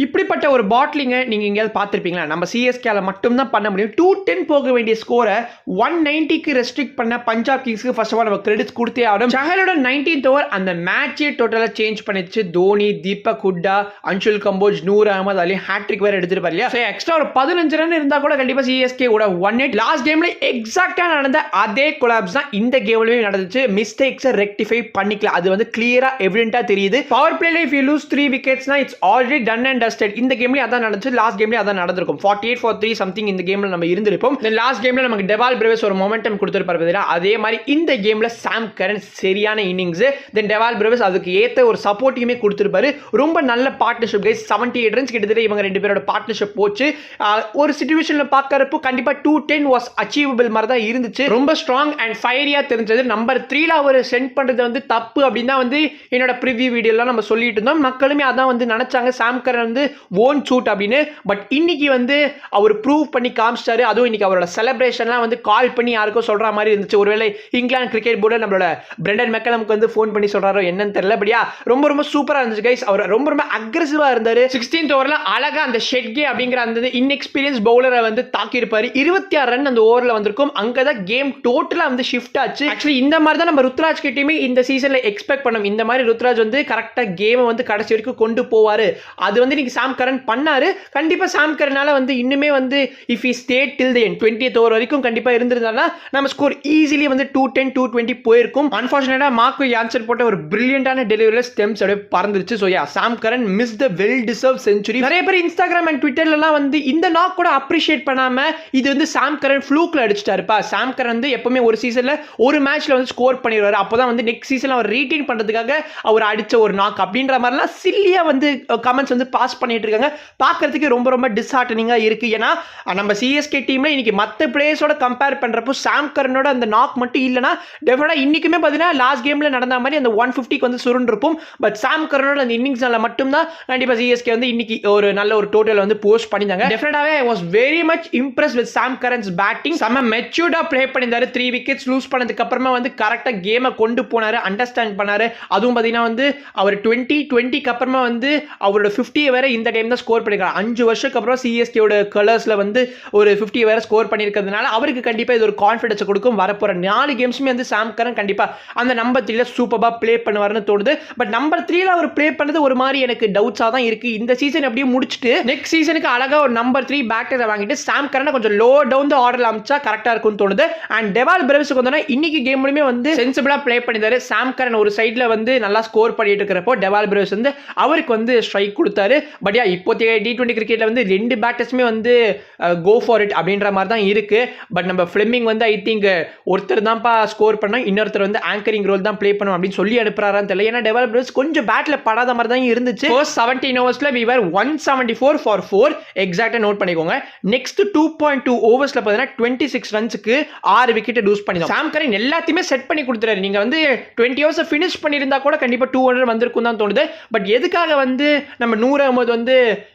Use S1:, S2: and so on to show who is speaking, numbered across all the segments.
S1: இப்படிப்பட்ட ஒரு பாட்லிங்கை நீங்கள் எங்கேயாவது பார்த்துருப்பீங்களா? நம்ம சிஎஸ்கேல மட்டும்தான் பண்ண முடியும். 210 போக வேண்டிய ஸ்கோரை 190க்கு ரெஸ்ட்ரிக்ட் பண்ண பஞ்சாப் கிங்ஸ்க்கு ஃபர்ஸ்ட் ஆஃப் ஆல் நம்ம கிரெடிட்ஸ் கொடுத்தே ஆகணும். சஹலோட 19th ஓவர் அந்த மேட்சே டோட்டலாக சேஞ்ச் பண்ணிச்சு. தோனி, தீபக் ஹுட்டா, அன்சுல் கம்போஜ், நூர் அகமது அலி ஹேட்ரிக் வேறு எடுத்துருப்பாரு இல்லையா? ஸோ எக்ஸ்ட்ரா ஒரு 15 ரன் இருந்தால் கூட கண்டிப்பாக சிஎஸ்கே ஓட 1-8 லாஸ்ட் கேமில் எக்ஸாக்டாக நடந்த அதே கொலாப்ஸ் தான் இந்த கேம்லையும் நடந்துச்சு. மிஸ்டேக்ஸை ரெக்டிஃபை பண்ணிக்கலாம். அது வந்து கிளியராக எவிடென்ட்டாக தெரியுது. பவர் பிளேல இஃப் யூ லூஸ் 3 விக்கெட்ஸ்னா it's already done and dusted. இந்த கேம்லயும் அதான் நடந்துச்சு. லாஸ்ட் கேம்லயும் அதான் நடந்திருக்கும். 48-3 சம்திங் இந்த கேம்ல நம்ம இருந்திருப்போம். லாஸ்ட் கேம்ல நமக்கு டெவால் பிரேவிஸ் ஒரு மொமெண்டம் கொடுத்திருப்பாரு. அதே மாதிரி இந்த கேம்ல சாம் கரன் சரியான இன்னிங்ஸ். தென் டெவால் பிரேவிஸ் அதுக்கு ஏத்த ஒரு சப்போர்ட்டையுமே கொடுத்திருப்பாரு. ரொம்ப நல்ல பார்ட்னர்ஷிப் கைஸ். 78 ரன்ஸ் கிட்டத்தட்ட இவங்க ரெண்டு பேரோட பார்ட்னர்ஷிப் போச்சு. ஒரு சிச்சுவேஷன்ல பார்க்கறப்போ கண்டிப்பா 210 வாஸ் அச்சீவபிள் மாதிரி தான் இருந்துச்சு. ரொம்ப ஸ்ட்ராங் அண்ட் ஃபயரியா தெரிஞ்சது. நம்பர் 3ல அவர் சென்ட் பண்றது வந்து தப்பு அப்படின்னு தான் வந்து என்னோட ப்ரிவியூ வீடியோலாம் நம்ம சொல்லிட்டு இருந்தோம். மக்களுமே அதான் வந்து நினைச்சாங்க சாம் கரன் வந்து ஓன் ஷூட் அப்படின்னு. பட் இன்னைக்கு வந்து அவர் ப்ரூவ் பண்ணி காமிச்சிட்டாரு. அதுவும் இன்னைக்கு அவரோட செலிப்ரேஷன்லாம் வந்து கால் பண்ணி யாருக்கும் சொல்ற மாதிரி இருந்துச்சு. ஒருவேளை இங்கிலாந்து கிரிக்கெட் போர்டு நம்மளோட பிரெண்டன் மெக்கலமுக்கு வந்து ஃபோன் பண்ணி சொல்றாரோ என்னன்னு தெரியல. படியா ரொம்ப சூப்பரா இருந்துச்சு கைஸ். அவர் ரொம்ப அக்ரெசிவா இருந்தாரு. 16th ஓவர்ல அழகா அந்த ஷெட்கே அப்படிங்கிற அந்த இன்எக்ஸ்பீரியன்ஸ் பவுலரை வந்து தாக்கி இருப்பாரு. 26 ரன் அந்த ஓவர்ல வந்திருக்கும். அங்கதான் கேம் டோட்டலா வந்து ஷிஃப்ட் ஆச்சு. ஆக்சுவலி இந்த மாதிரி தான் நம்ம ருத்ராஜ் கிட்டயுமே இந்த சீசன்ல எக்ஸ்பெக்ட் பண்ணோம். இந்த மாதிரி ருத்ராஜ் வந்து கரெக்டா கேமை வந்து கடைசி வரைக்கும் கொண்டு போவாரு. அது வந்து நீங்க சாம் கரன் பண்ணாரு. கண்டிப்பா சாம் கரனால வந்து இன்னுமே வந்து if he state till the end 20th over வரைக்கும் கண்டிப்பா இருந்திருந்தானா நம்ம ஸ்கோர் ஈஸிலி வந்து 210 220 போயிருக்கும். அன்பார்ச்சுனேட்டா மார்க்கோ யான்சன் போட்ட ஒரு பிரில்லியன்டான டெலிவரியில ஸ்டெம்ஸ் அப்படியே பறந்துருச்சு. So ya Sam Curran miss the well deserve century. நிறைய பேர் இன்ஸ்டாகிராம் அண்ட் ட்விட்டர்லாம் வந்து இந்த நாக் கூட அப்ரிஷியேட் பண்ணாம இது வந்து சாம் கரன் ஃப்ளூக்ல அடிச்சிட்டாருப்பா. சாம் கரன் வந்து எப்பவுமே ஒரு சீசன்ல ஒரு மேட்ச்ல வந்து ஸ்கோர் பண்ணிடுவாரு. அப்போதான் வந்து நெக்ஸ்ட் சீசன்ல அவர் ரீடைன் பண்றதுக்காக அவர் அடிச்ச ஒரு நாக் அப்படின்ற மாதிரிலாம் சில்லியா வந்து கமெண்ட்ஸ் வந்து பாஸ் பண்ணிட்டு இருக்காங்க. பார்க்கறதுக்கு ரொம்ப டிஸ்ஹார்டனிங்கா இருக்கு. ஏன்னா நம்ம சிஎஸ்கே டீம்ல இன்னைக்கு மற்ற பிளேயர்ஸோட கம்பேர் பண்றப்போ சாம் கரனோட அந்த நாக் மட்டும் இல்லைன்னா டெஃபினட்டா இன்னைக்குமே பார்த்தீங்கன்னா லாஸ்ட் கேம்ல நடந்த மாதிரி அந்த 150க்கு வந்து சுருண்டிருப்போம். பட் சாம் கரனோட அந்த இன்னிங்ஸ்னால மட்டும்தான் கண்டிப்பா சிஎஸ்கே வந்து இன்னைக்கு ஒரு நல்ல ஒரு டோட்டல் வந்து போஸ்ட் பண்ணிருந்தாங்க. டெஃபினட்டாவே I was very much impress with Sam Curran's batting. செம மெச்சூர்டா ப்ளே பண்ணியிருந்தாரு. 3 விக்கெட்ஸ் லூஸ் பண்ணதுக்கு அப்புறமா வந்து கரெக்டா கேமை கொண்டு போனாரு, அண்டர்ஸ்டாண்ட் பண்ணாரு. அதுவும் பார்த்தீங்கன்னா வந்து அவர் 2020க்கு அப்புறமா வந்து அவரோட 50 வேற இந்த டைம் தான் ஸ்கோர் பண்ணிருக்காரு. 5 வருஷத்துக்கு அப்புறம் சிஎஸ்கேயோட கலர்ஸ்ல வந்து ஒரு 50 வேற ஸ்கோர் பண்ணியிருக்கிறதுனால அவருக்கு கண்டிப்பா இது ஒரு கான்ஃபிடன்ஸ் கொடுக்கும். வரப்போற 4 கேம்ஸுமே வந்து சாம் கரன் கண்டிப்பா அந்த நம்பர் 3ல சூப்பரா ப்ளே பண்ணுவாருன்னு தோணுது. பட் நம்பர் 3ல அவர் ப்ளே பண்ணது ஒரு மாதிரி எனக்கு டவுட்ஸா தான் இருக்கு. இந்த சீசன் அப்படியே முடிச்சுட்டு நெக்ஸ்ட் சீசனுக்கு அழகா ஒரு நம்பர் 3 பேட்டரை வாங்கிட்டு சாம் கரனை கொஞ்சம் லோ டவுன் த ஆர்டர்ல அமைச்சா கரெக்டா இருக்கும்னு தோணுது. அண்ட் டெவால் பிரேவிஸ்க்கு வந்தோம்னா இன்னைக்கு கேம்லயுமே வந்து சென்சிபிளா ப்ளே பண்ணிட்டாரு. சாம் கரன் ஒரு சைட்ல வந்து நல்லா ஸ்கோர் பண்ணிட்டு இருக்கிறப்போ டெவால் பிரேவிஸ் வந்து அவருக்கு வந்து ஸ்ட்ரைக் கொடுத்தாரு. பட் யா இப்போதைய T20 கிரிக்கெட்ல வந்து 2 பேட்டர்ஸுமே வந்து கோ ஃபார் இட் அப்படின்ற மாதிரி தான் இருக்கு. பட் நம்ம ஃபிளெமிங் வந்து ஐ திங்க் ஒருத்தர் தான்ப்பா ஸ்கோர் பண்ணா, இன்னொருத்தர் வந்து ஆங்கரிங் ரோல் தான் ப்ளே பண்ணும் அப்படின்னு சொல்லி அனுப்புறாரான்னு தெரியல. ஏன்னா டெவால் பிரேவிஸ் கொஞ்சம் பேட்ல படாத மாதிரி தான் இருந்துச்சு. ஃபர்ஸ்ட் 17 ஓவர்ஸ்ல we were 174 for 4 எக்ஸாக்ட்டா நோட் பண்ணிக்கோங்க. நெக்ஸ்ட் 2.2 ஓவர்ஸ்ல பார்த்தீங்கன்னா 26 ரன்ஸ்க்கு 6 விக்கெட் லூஸ் பண்ணிட்டோம். சாம் கரன் எல்லாத்தையுமே செட் பண்ணி கொடுத்துறாரு. நீங்க வந்து 20 ஓவர்ஸ் ஃபினிஷ் பண்ணியிருந்தா கூட கண்டிப்பா 200 வந்திருக்கும் தான் தோணுது. பட் எதுக்காக வந்து நம்ம நூர் அகமது வந்து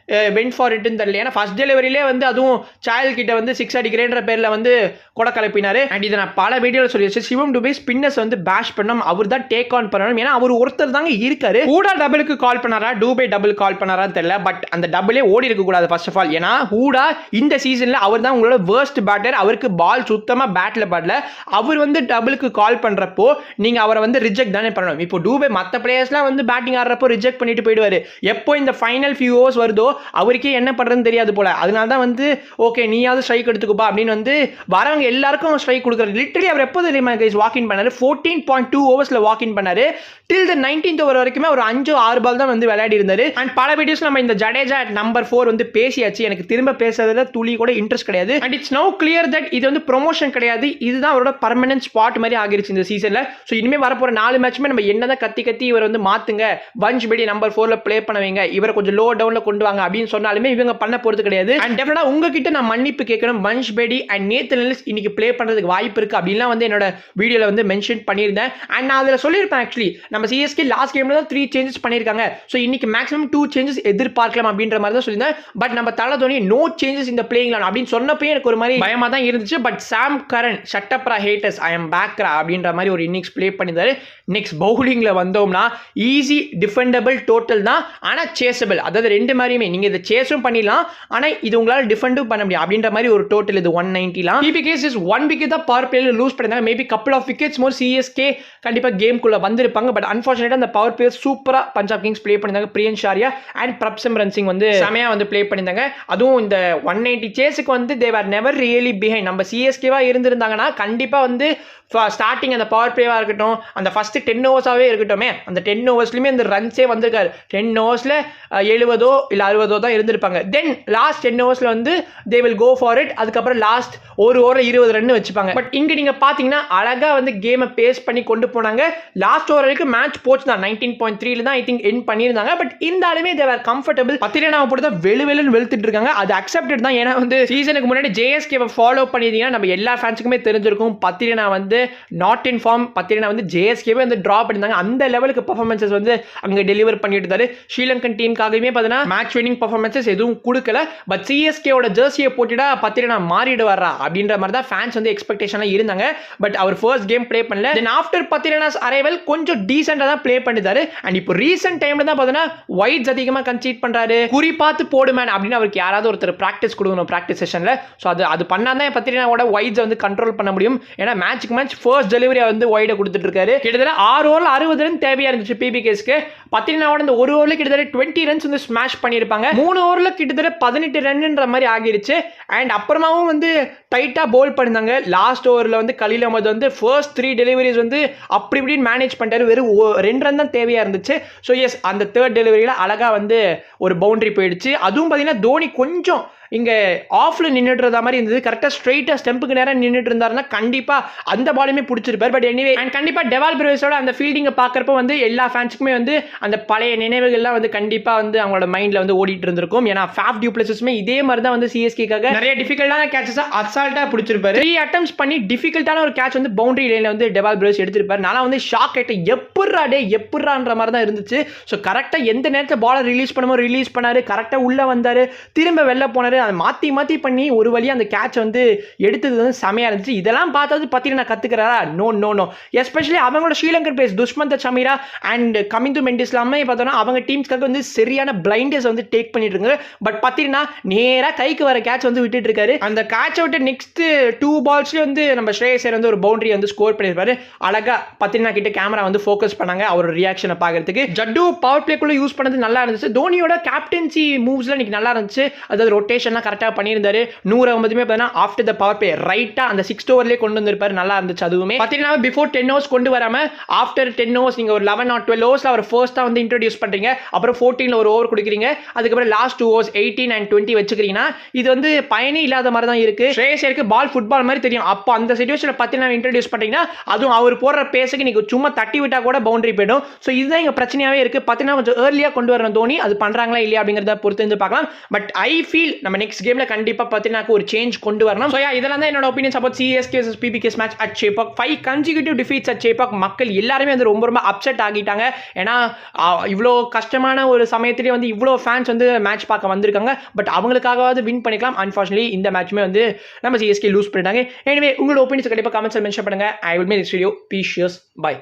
S1: வென்ட் ஃபார் இட்னு தெரியல. ஏன்னா ஃபர்ஸ்ட் டெலிவரியிலே வந்து அதுவும் சாயல் கிட்ட வந்து 6 அடிக்கிறேன்ற பேர்ல வந்து கொடை கலப்பினாரு. அண்ட் இதை நான் பல வீடியோவில் சொல்லியிருச்சேன். சிவம் டுபே ஸ்பின்னர்ஸ் வந்து பேஷ் பண்ணணும், அவர் தான் டேக் ஆன் பண்ணணும். ஏன்னா அவர் ஒருத்தர் தாங்க இருக்காரு. ஹூடா டபுளுக்கு கால் பண்ணாரா, டூபே டபுள் கால் பண்ணாரான்னு தெரியல. பட் அந்த டபுளே ஓடி இருக்க கூடாது ஃபர்ஸ்ட் ஆஃப் ஆல். ஏன்னா ஹூடா இந்த சீசன்ல அவர் தான் உங்களோட வேர்ஸ்ட் பேட்டர். அவருக்கு பால் சுத்தமா பேட்ல படல. அவர் வந்து டபுளுக்கு கால் பண்றப்போ நீங்க அவரை வந்து ரிஜெக்ட் தானே பண்ணணும். இப்போ டூபே மற்ற பிளேயர்ஸ்லாம் வந்து பேட்டிங் ஆடுறப்போ ரிஜெக்ட் பண்ணிட்டு போயிடுவாரு. எப்போ இந்த ஃபைனல் ஃபியூ ஓவர்ஸ் வருதோ அவருக்கே என்ன பண்றதுன்னு தெரியாது போல. அதனால தான் வந்து ஓகே நீயாவது ஸ்ட்ரைக் எடுத்துக்கோப்பா அப்படின்னு வந்து வரவங்க எல்லாருக்கும் ஸ்ட்ரைக் கொடுக்குறாரு. லிட்டரலி அவர் எப்போ தெரியுமா கைஸ் வாக் இன் பண்ணாரு, 14.2 ஓவர்ஸ்ல வாக் இன் பண்ணாரு. டில் த 19th ஓவர் வரைக்குமே ஒரு 5-6 பால் தான் வந்து விளையாடி இருந்தாரு. அண்ட் பல வீடியோஸ் நம்ம இந்த ஜடேஜா நம்பர் 4 வந்து பேசியாச்சு. எனக்கு திரும்ப பேசுறதுல துளி கூட இன்ட்ரெஸ்ட் கிடையாது. And it's now clear that இது வந்து ப்ரொமோஷன் கிடையாது, இதுதான் அவரோட பர்மனன்ட் ஸ்பாட் மாதிரி ஆகிருச்சு இந்த சீசன்ல. ஸோ இனிமே வரப்போற 4 மேட்ச்மே நம்ம என்னதான் கத்தி இவர் வந்து மாத்துங்க, வன்ஷ் பேடி நம்பர் 4ல ப்ளே பண்ண வைங்க, இவரை கொஞ்சம் லோ டவுன்ல கொண்டு வாங்க அப்படின்னு சொன்னாலுமே இவங்க பண்ண போறது கிடையாது. அண்ட் டெஃபினட்டா உங்ககிட்ட நான் மன்னிப்பு கேட்கணும். Vansh Bedi and Nathan Ellis இன்னைக்கு ப்ளே பண்றதுக்கு வாய்ப்பு இருக்கு அப்படின்லாம் வந்து என்னோட வீடியோல வந்து மென்ஷன் பண்ணியிருந்தேன். அண்ட் நான் அதில் சொல்லியிருப்பேன் ஆக்சுவலி நம்ம சிஎஸ்கே லாஸ்ட் கேம்ல தான் 3 சேஞ்சஸ் பண்ணியிருக்காங்க. ஸோ இன்னைக்கு மேக்ஸிமம் 2 சேஞ்சஸ் எதிர்பார்க்கலாம் அப்படின்ற மாதிரி தான் சொல்லியிருந்தேன். பட் நம்ம தலை தோனி நோ சேஞ்சஸ் இந்த பிளேயிங் லைன் அப்படின்னு சொன்னப்பே எனக்கு ஒரு மாதிரி பயமா தான் இருந்துச்சு. பட் சாம் கரன் ஷட்டப்ரா ஹேட்டர்ஸ் ஐ எம் பேக்ரா அப்படின்ற மாதிரி ஒரு இன்னிங்ஸ் ப்ளே பண்ணியிருந்தாரு. நெக்ஸ்ட் பவுலிங்ல வந்தோம்னா ஈஸி டிஃபெண்டபிள் டோட்டல் தான், ஆனால் சேசபிள். அதாவது ரெண்டு மாதிரியுமே நீங்கள் இதை சேஸும் பண்ணிடலாம், ஆனால் இது உங்களால் டிஃபெண்டும் பண்ண முடியும் அப்படின்ற மாதிரி ஒரு டோட்டல் இது 190லாம். PBK இஸ் 1 wicket தான் பவர் பிளேல லூஸ் பண்ணிருந்தாங்க. Maybe couple of wickets more CSK கண்டிப்பாக கேம்குள்ளே வந்திருப்பாங்க. பட் அன்ஃபார்ச்சுனேட்டாக அந்த பவர் பிளேயர் சூப்பராக பஞ்சாப் கிங்ஸ் ப்ளே பண்ணியிருந்தாங்க. பிரியன் ஷாரியா அண்ட் பிரப்சிம்ரன் சிங் வந்து செமையாக வந்து ப்ளே பண்ணியிருந்தாங்க. அதுவும் இந்த 190 சேஸுக்கு வந்து they are never really behind. நம்ம சிஎஸ்கேவா இருந்திருந்தாங்கன்னா கண்டிப்பாக வந்து ஸ்டார்டிங் அந்த பவர் பிளேவாக இருக்கட்டும், அந்த ஃபர்ஸ்ட் 10 ஓவர்ஸாகவே இருக்கட்டுமே, அந்த 10 ஓவர்ஸ்லையுமே அந்த ரன்ஸே வந்திருக்காரு. 10 ஓவர்ஸில் 70 இல்லை 60 தான் இருந்திருப்பாங்க. தென் லாஸ்ட் 10 ஓவர்ஸில் வந்து they will go for it. அதுக்கப்புறம் லாஸ்ட் ஒரு ஓவரில் 20 ரன் வச்சுப்பாங்க. பட் இங்கே நீங்கள் பார்த்தீங்கன்னா அழகாக வந்து கேமை பேஸ் பண்ணி கொண்டு போனாங்க. லாஸ்ட் ஓவர் வரைக்கும் மேட்ச் போச்சு தான். 19.3 தான் ஐ திங்க் என் பண்ணியிருந்தாங்க. பட் இருந்தாலுமே தே ஆர் கம்ஃபர்டபுள். பத்திரனாவை போட்டு தான் வெளுன்னு வெளுத்துட்டு இருக்காங்க. அது அக்செப்டட் தான். ஏன்னா வந்து சீசனுக்கு முன்னாடி ஜேஎஸ்கேவை ஃபாலோ பண்ணியிருந்தீங்கன்னா நம்ம எல்லா ஃபேன்ஸுக்குமே தெரிஞ்சிருக்கும் பத்திரனா வந்து நாட் இன் ஃபார்ம். பத்திரனா வந்து ஜேஎஸ்கேவே வந்து ட்ரா பண்ணியிருந்தாங்க. அந்த லெவலுக்கு பர்ஃபார்மன்ஸஸ் வந்து அங்கே டெலிவர் பண்ணிட்டு இருந்தாரு. ஸ்ரீலங்கன் டீமுக்காகவே பார்த்தீங்கன்னா மேட்ச் வினிங் பர்ஃபார்மன்ஸஸ் எதுவும் கொடுக்கல. பட் சிஎஸ்கேவோட ஜெர்சியை போட்டுட்டா பத்திரனா மாறிடுவாரா அப்படின்ற மாதிரி தான் ஃபேன்ஸ் வந்து எக்ஸ்பெக்டேஷன்லாம் இருந்தாங்க. பட் அவர் ஃபர்ஸ்ட் கேம் ப்ளே பண்ணல. தென் ஆஃப்டர் பத்திரனாஸ் அரைவல் கொஞ்சம் டீசெண்டாக தான் ப்ளே பண்ணிட்டாரு. அண்ட் இப்போ ரீசெண்ட் டைம்ல தான் பார்த்தீங்கன்னா வைட்ஸ் அதிகமாக கன்சீட் பண்றாரு. குறி பார்த்து போடுமேன் அப்படின்னு அவருக்கு யாராவது ஒருத்தர் ப்ராக்டிஸ் கொடுக்கணும் ப்ராக்டிஸ் செஷன்ல. ஸோ அது பண்ணாதான் பத்திரனாவோட வைட்ஸை வந்து கண்ட்ரோல் பண்ண முடியும். ஏன்னா மேட்ச்க்கு மேட்ச் ஃபர்ஸ்ட் டெலிவரி வந்து வைட கொடுத்துட்டு இருக்காரு. கிட்டத்தட்ட 6 ஓவரில் 60 ரன் தேவையா இருந்துச்சு பிபிகேஸ்க்கு. பத்திரனாவோட இந்த ஒரு ஓவரில் கிட்டத்தட்ட 20 ரன்ஸ் வந்து ஸ்மாஷ் பண்ணியிருப்பாங்க. 3 ஓவரில் கிட்டத்தட்ட 18 ரன்ன்ற மாதிரி ஆகிருச்சு. அண்ட் அப்புறமாவும் வந்து டைட்டாக போல் பண்ணிருந்தாங்க. லாஸ்ட் ஓவரில் வந்து கலீல் அஹ்மத் வந்து ஃபர்ஸ்ட் 3 டெலிவரிஸ் வந்து அப்படி இப்படின்னு மேனேஜ் பண்ணிட்டாரு. வெறும் 2 ரன் தான் தேவையா இருந்துச்சு. ஸோ எஸ், அந்த தேர்ட் டெலிவரியில் அழகா வந்து ஒரு பவுண்டரி போயிடுச்சு. அதுவும் பார்த்தீங்கன்னா தோனி கொஞ்சம் இங்கே ஆஃப்ல நின்றுட்டு மாதிரி இருந்தது. கரெக்டாக ஸ்ட்ரைட்டாக ஸ்டெம்புக்கு நேரம் நின்றுட்டு இருந்தாருன்னா கண்டிப்பாக அந்த பாலுமே பிடிச்சிருப்பார். பட் எனிவே அண்ட் கண்டிப்பாக டெவால் பிரவேஸோட அந்த ஃபீல்டிங்கை பார்க்குறப்ப வந்து எல்லா ஃபேன்ஸுக்குமே வந்து அந்த பழைய நினைவுகள்லாம் வந்து கண்டிப்பாக வந்து அவங்களோட மைண்டில் வந்து ஓடிட்டு இருந்திருக்கும். ஏன்னா ஃபேஃப் டியூப்ளசிஸுமே இதே மாதிரி தான் வந்து சிஎஸ்கேக்காக நிறைய டிஃபிகல்ட்டான கேட்சஸாக அசால்ட்டாக பிடிச்சிருப்பாரு. 3 அட்டம்ஸ் பண்ணி டிஃபிகல்ட்டான ஒரு கேட்ச் வந்து பவுண்டரி லைனில் வந்து டெவால் பிரவேஸ் எடுத்திருப்பார். நான் வந்து ஷாக் ஆகிட்டேன். எப்பட்றான்ற மாதிரி தான் இருந்துச்சு. ஸோ கரெக்டாக எந்த நேரத்தில் பாலை ரிலீஸ் பண்ணாரு, கரெக்டாக உள்ளே வந்தார், திரும்ப வெளில போனார். அதை மாற்றி பண்ணி ஒரு வழியாக அந்த கேட்ச் வந்து எடுத்தது வந்து செமையாக இருந்துச்சு. இதெல்லாம் பார்த்தாது பத்திரனா கற்றுக்கிறாரா? நோ. எஸ்பெஷலி அவங்களோட ஸ்ரீலங்கன் பிளேஸ் துஷ்மந்த சமீரா அண்ட் கமிந்து மெண்டிஸ் எல்லாமே பார்த்தோன்னா அவங்க டீம்ஸ்க்காக வந்து சரியான பிளைண்டர்ஸ் வந்து டேக் பண்ணிட்டு இருக்காங்க. பட் பத்திரனா நேராக கைக்கு வர கேட்ச் வந்து விட்டுட்டு இருக்காரு. அந்த கேட்சை விட்டு நெக்ஸ்ட் 2 பால்ஸ்லேயே வந்து நம்ம ஸ்ரேயஸ் ஐயர் வந்து ஒரு பவுண்டரி வந்து ஸ்கோர் பண்ணியிருப்பாரு. அழகா பத்திரனா கிட்ட கேமரா வந்து ஃபோக்கஸ் பண்ணாங்க அவரோட ரியாக்ஷனை பார்க்கறதுக்கு. ஜட்டு பவர் பிளேக்குள்ள யூஸ் பண்ணது நல்லா இருந்துச்சு. தோனியோட கேப்டன்சி மூவ்ஸ்லாம் இன்னைக்கு நல்லா இருந்துச்சு. அதாவது ரொட்டேஷன் கரெக்டாக பண்ணியிருந்தாரு. 150 ஆஃப்டர் த பவர் பிளே ரைட்டாக அந்த 6th ஓவர்லேயே கொண்டு வந்திருப்பாரு. நல்லா இருந்துச்சு. அதுவுமே பார்த்தீங்கன்னா பிஃபோர் 10 ஓவர்ஸ் கொண்டு வராமல் ஆஃப்டர் 10 ஓவர்ஸ் நீங்கள் ஒரு 11 or 12 ஓவர்ஸில் அவர் ஃபர்ஸ்ட்டாக வந்து இன்ட்ரோடியூஸ் பண்ணுறீங்க. அப்புறம் 14ல் ஒரு ஓவர் கொடுக்குறீங்க. அதுக்கப்புறம் லாஸ்ட் 2 ஓவர்ஸ் 18 and 20 வச்சுக்கிறீங்கன்னா இது வந்து பயனே இல்லாத மாதிரி தான் இருக்கு. ஸ்ரேயஸ் ஐயருக்கு பால் ஃபுட்பால் மாதிரி தெரியும். அப்போ அந்த சிச்சுவேஷனில் பார்த்தீங்கன்னா இன்ட்ரோடியூஸ் பண்ணுறீங்கன்னா அதுவும் அவர் போடுற பேஸுக்கு நீங்கள் சும்மா தட்டி விட்டா கூட பவுண்டரி போயிடும். ஸோ இதுதான் இங்கே பிரச்சனையாகவே இருக்குது. பார்த்தீங்கன்னா கொஞ்சம் ஏர்லியாக கொண்டு வரணும் தோனி. அது பண்ணுறாங்களா இல்லையா அப்படிங்கிறத பொறுத்து இருந்து பார்க்கலாம். பட் ஐ ஃபீல் நம்ம நெக்ஸ்ட் கேமில் கண்டிப்பாக பார்த்தீங்கன்னா ஒரு சேஞ்ச் கொண்டு வரணும். ஸோ இதெல்லாம் தான் என்னோட opinions about CSK vs PBK's match at Chepauk. 5 consecutive defeats at Chepauk. மக்கள் எல்லாருமே வந்து ரொம்ப அப்செட் ஆகிட்டாங்க. ஏன்னா இவ்வளோ கஷ்டமான ஒரு சமயத்திலே வந்து இவ்வளோ ஃபேன்ஸ் வந்து மேட்ச் பார்க்க வந்திருக்காங்க. பட் அவங்களுக்காகவாவது வின் பண்ணிக்கலாம். அன்ஃபார்ச்சுனேட்லி இந்த மேட்ச்மே வந்து நம்ம சிஎஸ்கே லூஸ் பண்ணிட்டாங்க. எனவே உங்களோட ஒப்பீனியன்ஸ் கண்டிப்பாக கமெண்ட்ஸில் மென்ஷன் பண்ணுங்க. I will make this video. Peace, by.